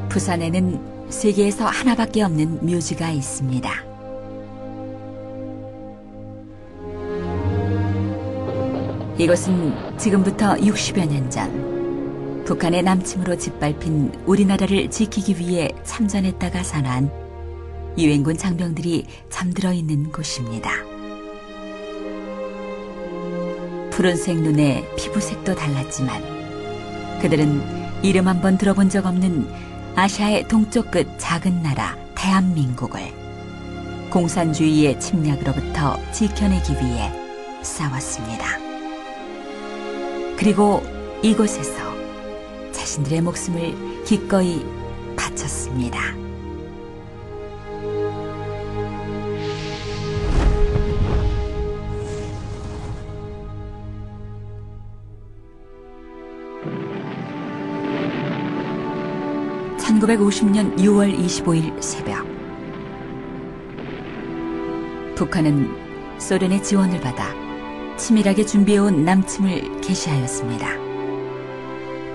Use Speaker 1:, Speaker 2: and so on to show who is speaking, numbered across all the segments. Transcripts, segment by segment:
Speaker 1: 부산에는 세계에서 하나밖에 없는 묘지가 있습니다. 이것은 지금부터 60여 년 전 북한의 남침으로 짓밟힌 우리나라를 지키기 위해 참전했다가 산한 유엔군 장병들이 잠들어 있는 곳입니다. 푸른색 눈에 피부색도 달랐지만 그들은 이름 한번 들어본 적 없는 아시아의 동쪽 끝 작은 나라 대한민국을 공산주의의 침략으로부터 지켜내기 위해 싸웠습니다. 그리고 이곳에서 자신들의 목숨을 기꺼이 바쳤습니다. (1950년 6월 25일) 새벽, 북한은 소련의 지원을 받아 치밀하게 준비해온 남침을 개시하였습니다.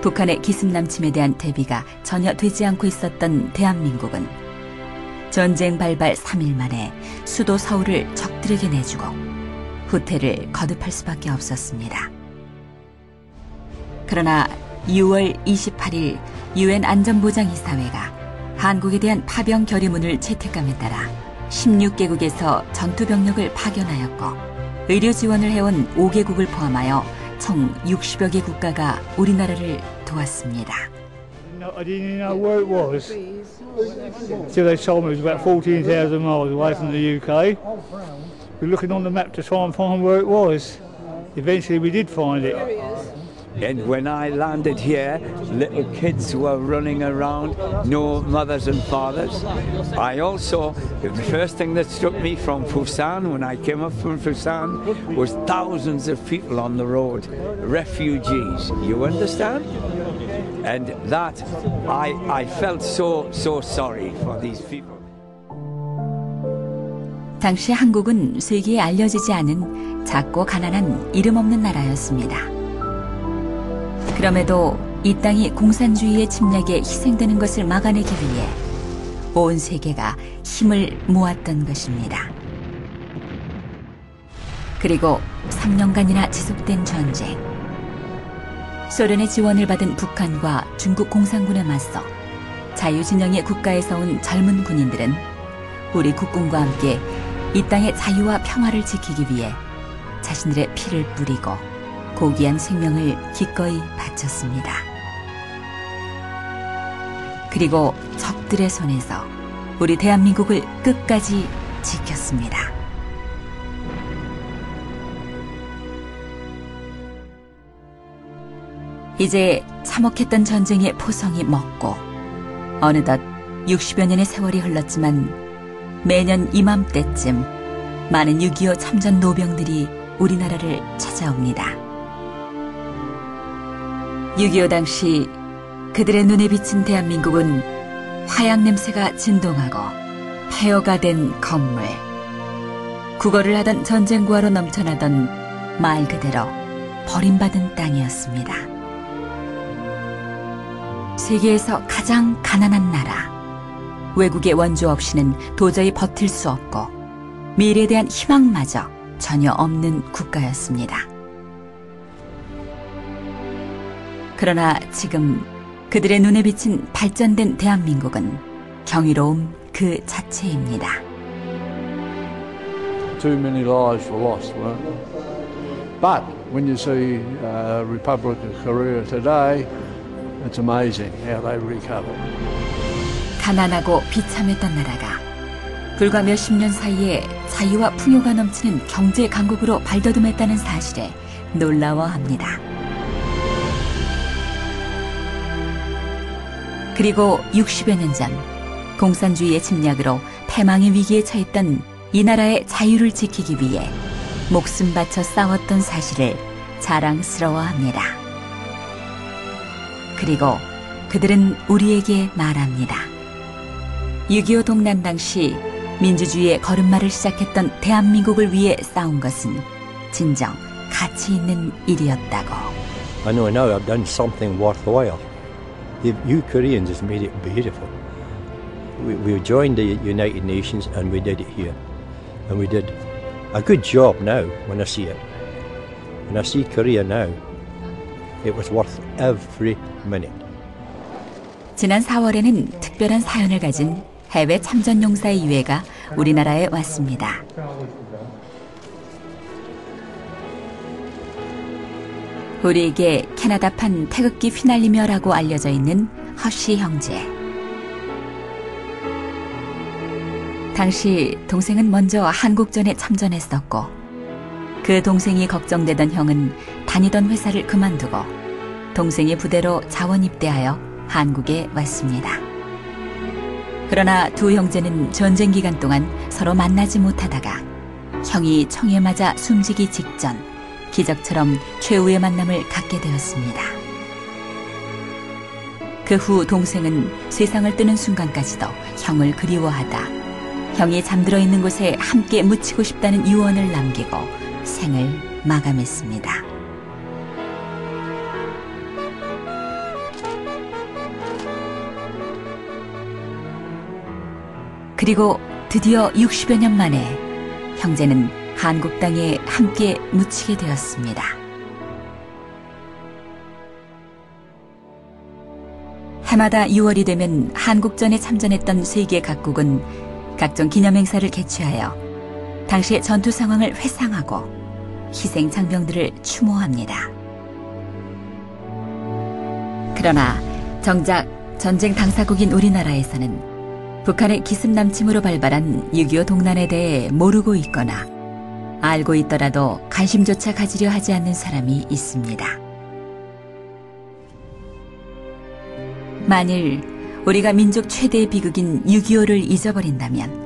Speaker 1: 북한의 기습 남침에 대한 대비가 전혀 되지 않고 있었던 대한민국은 전쟁 발발 3일 만에 수도 서울을 적들에게 내주고 후퇴를 거듭할 수밖에 없었습니다. 그러나 6월 28일 유엔 안전보장이사회가 한국에 대한 파병 결의문을 채택함에 따라 16개국에서 전투병력을 파견하였고 의료 지원을 해온 5개국을 포함하여 총 60여 개 국가가 우리나라를 도왔습니다.
Speaker 2: I didn't know where it was. So they told me it was about 14,000 miles away from the UK. We were looking on the map to try and find where it was. Eventually we did find it.
Speaker 3: And when I landed here, little kids were running around, no mothers and fathers. I also, the first thing that struck me from Busan, when I came up from Busan, was thousands of people on the road, refugees. You understand? And that, I felt so sorry for these people.
Speaker 1: 당시 한국은 세계에 알려지지 않은 작고 가난한 이름 없는 나라였습니다. 그럼에도 이 땅이 공산주의의 침략에 희생되는 것을 막아내기 위해 온 세계가 힘을 모았던 것입니다. 그리고 3년간이나 지속된 전쟁. 소련의 지원을 받은 북한과 중국 공산군에 맞서 자유진영의 국가에서 온 젊은 군인들은 우리 국군과 함께 이 땅의 자유와 평화를 지키기 위해 자신들의 피를 뿌리고 고귀한 생명을 기꺼이 바쳤습니다. 그리고 적들의 손에서 우리 대한민국을 끝까지 지켰습니다. 이제 참혹했던 전쟁의 포성이 먹고 어느덧 60여 년의 세월이 흘렀지만 매년 이맘때쯤 많은 6.25 참전 노병들이 우리나라를 찾아옵니다. 6.25 당시 그들의 눈에 비친 대한민국은 화약 냄새가 진동하고 폐허가 된 건물, 구걸을 하던 전쟁구화로 넘쳐나던 말 그대로 버림받은 땅이었습니다. 세계에서 가장 가난한 나라, 외국의 원조 없이는 도저히 버틸 수 없고 미래에 대한 희망마저 전혀 없는 국가였습니다. 그러나 지금 그들의 눈에 비친 발전된 대한민국은 경이로움 그 자체입니다.
Speaker 4: Too many lives were lost, weren't there? But when you see Republic of Korea today, it's amazing how they recovered.
Speaker 1: 가난하고 비참했던 나라가 불과 몇십 년 사이에 자유와 풍요가 넘치는 경제 강국으로 발돋움했다는 사실에 놀라워합니다. 그리고 60여 년 전 공산주의의 침략으로 패망의 위기에 처했던 이 나라의 자유를 지키기 위해 목숨 바쳐 싸웠던 사실을 자랑스러워합니다. 그리고 그들은 우리에게 말합니다. 6.25 동란 당시 민주주의의 걸음마를 시작했던 대한민국을 위해 싸운 것은 진정 가치 있는 일이었다고.
Speaker 5: I know I've done something worthwhile. You Koreans has made it beautiful. We joined the United Nations and we did it here. And we did a good job now when I see it. When I see Korea now, it was worth every minute.
Speaker 1: 지난 4월에는 특별한 사연을 가진 해외 참전용사의 유해가 우리나라에 왔습니다. 우리에게 캐나다판 태극기 휘날리며라고 알려져 있는 허쉬 형제. 당시 동생은 먼저 한국전에 참전했었고 그 동생이 걱정되던 형은 다니던 회사를 그만두고 동생의 부대로 자원 입대하여 한국에 왔습니다. 그러나 두 형제는 전쟁 기간 동안 서로 만나지 못하다가 형이 총에 맞아 숨지기 직전 기적처럼 최후의 만남을 갖게 되었습니다. 그 후 동생은 세상을 뜨는 순간까지도 형을 그리워하다 형이 잠들어 있는 곳에 함께 묻히고 싶다는 유언을 남기고 생을 마감했습니다. 그리고 드디어 60여 년 만에 형제는 한국 땅에 함께 묻히게 되었습니다. 해마다 6월이 되면 한국전에 참전했던 세계 각국은 각종 기념행사를 개최하여 당시의 전투 상황을 회상하고 희생 장병들을 추모합니다. 그러나 정작 전쟁 당사국인 우리나라에서는 북한의 기습남침으로 발발한 6.25 동란에 대해 모르고 있거나 알고 있더라도 관심조차 가지려 하지 않는 사람이 있습니다. 만일 우리가 민족 최대의 비극인 6.25를 잊어버린다면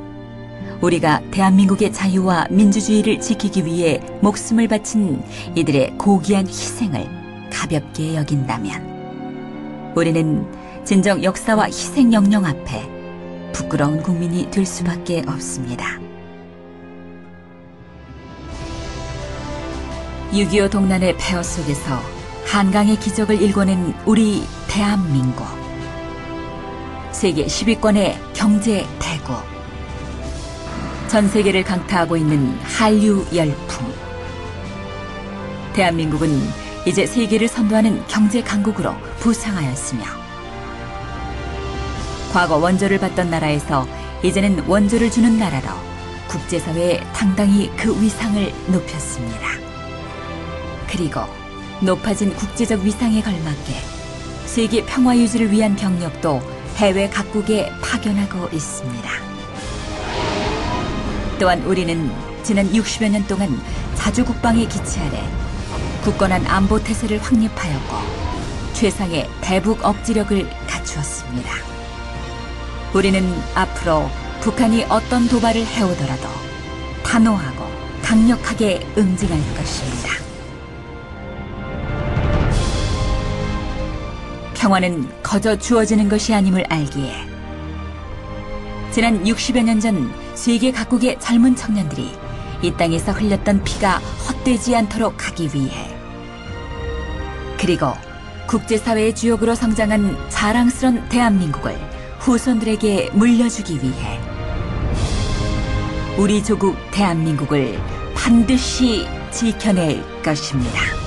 Speaker 1: 우리가 대한민국의 자유와 민주주의를 지키기 위해 목숨을 바친 이들의 고귀한 희생을 가볍게 여긴다면 우리는 진정 역사와 희생 영령 앞에 부끄러운 국민이 될 수밖에 없습니다. 6.25 동란의 폐허 속에서 한강의 기적을 일궈낸 우리 대한민국. 세계 10위권의 경제 대국. 전 세계를 강타하고 있는 한류 열풍. 대한민국은 이제 세계를 선도하는 경제 강국으로 부상하였으며 과거 원조를 받던 나라에서 이제는 원조를 주는 나라로 국제사회에 당당히 그 위상을 높였습니다. 그리고 높아진 국제적 위상에 걸맞게 세계 평화 유지를 위한 병력도 해외 각국에 파견하고 있습니다. 또한 우리는 지난 60여 년 동안 자주국방의 기치 아래 굳건한 안보 태세를 확립하였고 최상의 대북 억지력을 갖추었습니다. 우리는 앞으로 북한이 어떤 도발을 해오더라도 단호하고 강력하게 응징할 것입니다. 평화는 거저 주어지는 것이 아님을 알기에 지난 60여 년 전 세계 각국의 젊은 청년들이 이 땅에서 흘렸던 피가 헛되지 않도록 하기 위해 그리고 국제사회의 주역으로 성장한 자랑스런 대한민국을 후손들에게 물려주기 위해 우리 조국 대한민국을 반드시 지켜낼 것입니다.